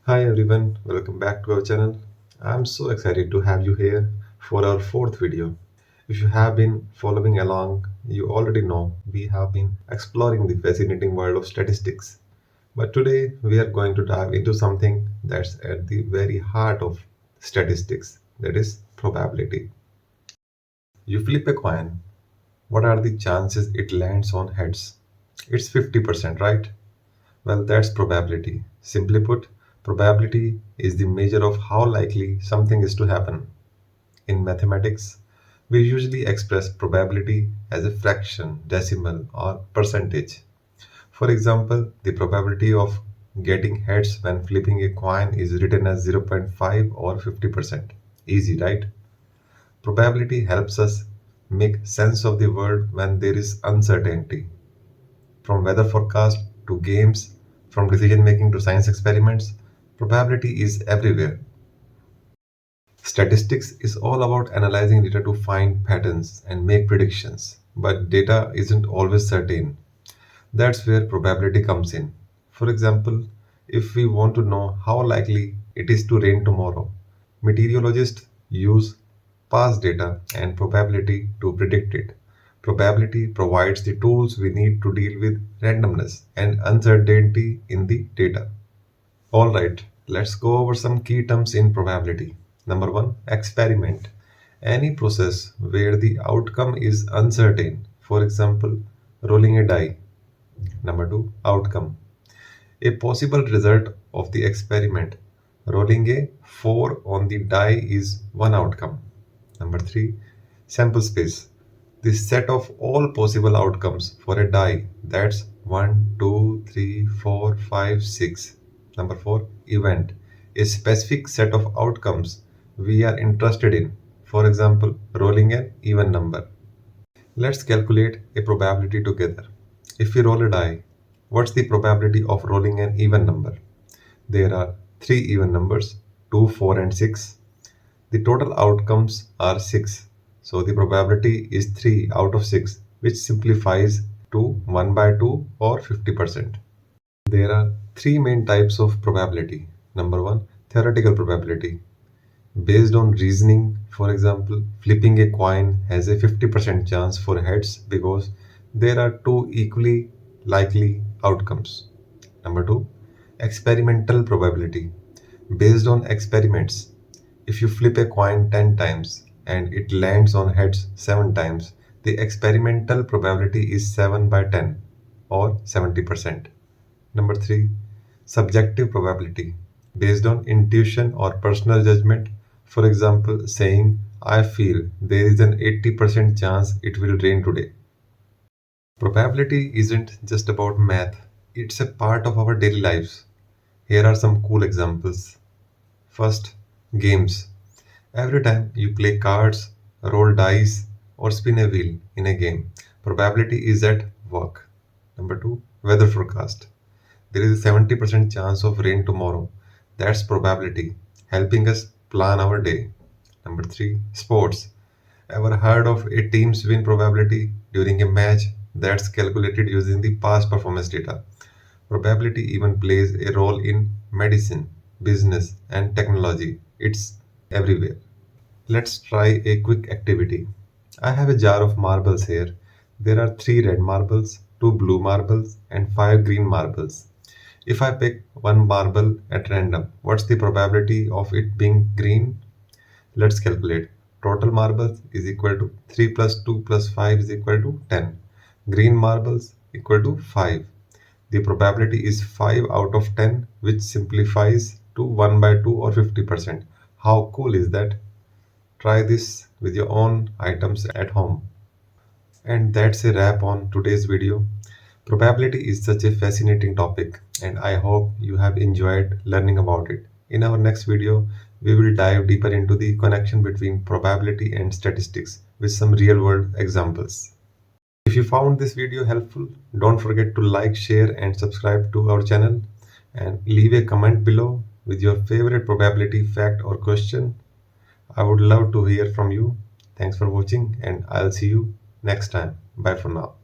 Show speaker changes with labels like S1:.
S1: Hi everyone, welcome back to our channel. I'm so excited to have you here for our fourth video. If you have been following along, you already know we have been exploring the fascinating world of statistics. But today we are going to dive into something that's at the very heart of statistics, that is probability. You flip a coin, what are the chances it lands on heads? It's 50%, right? Well, that's probability. Simply put, probability is the measure of how likely something is to happen. In mathematics, we usually express probability as a fraction, decimal, or percentage. For example, the probability of getting heads when flipping a coin is written as zero point 0.5 or 50%. Easy, right? Probability helps us make sense of the world when there is uncertainty. From weather forecast to games, from decision making to science experiments, probability is everywhere. Statistics is all about analyzing data to find patterns and make predictions, but data isn't always certain. That's where probability comes in. For example, if we want to know how likely it is to rain tomorrow, meteorologists use past data and probability to predict it. Probability provides the tools we need to deal with randomness and uncertainty in the data. Alright, let's go over some key terms in probability. Number one, experiment. Any process where the outcome is uncertain. For example, rolling a die. Number two, outcome. A possible result of the experiment. Rolling a 4 on the die is one outcome. Number three, sample space. The set of all possible outcomes for a die. That's 1, 2, 3, 4, 5, 6. Number four, event. A specific set of outcomes we are interested in. For example, rolling an even number. Let's calculate a probability together. If we roll a die, what's the probability of rolling an even number? There are three even numbers, 2, 4, and 6. The total outcomes are 6. So the probability is 3 out of 6, which simplifies to 1 by 2 or 50%. There are three main types of probability. Number one, theoretical probability. Based on reasoning, for example, flipping a coin has a 50% chance for heads because there are two equally likely outcomes. Number two, experimental probability. Based on experiments, if you flip a coin 10 times and it lands on heads 7 times, the experimental probability is 7 by 10 or 70%. Number three, subjective probability. Based on intuition or personal judgment, for example, saying, I feel there is an 80% chance it will rain today. Probability isn't just about math, it's a part of our daily lives. Here are some cool examples. First, games. Every time you play cards, roll dice, or spin a wheel in a game, probability is at work. Number two, weather forecast. There is a 70% chance of rain tomorrow. That's probability, helping us plan our day. Number three, sports. Ever heard of a team's win probability during a match? That's calculated using the past performance data. Probability even plays a role in medicine, business, and technology. It's everywhere. Let's try a quick activity. I have a jar of marbles here. There are 3 red marbles, 2 blue marbles, and 5 green marbles. If I pick one marble at random, what's the probability of it being green? Let's calculate. Total marbles is equal to 3 plus 2 plus 5 is equal to 10. Green marbles equal to 5. The probability is 5 out of 10, which simplifies to 1 by 2 or 50%. How cool is that? Try this with your own items at home. And that's a wrap on today's video. Probability is such a fascinating topic, and I hope you have enjoyed learning about it. In our next video, we will dive deeper into the connection between probability and statistics with some real world examples. If you found this video helpful, don't forget to like, share, and subscribe to our channel, and leave a comment below with your favorite probability fact or question. I would love to hear from you. Thanks for watching, and I'll see you next time. Bye for now.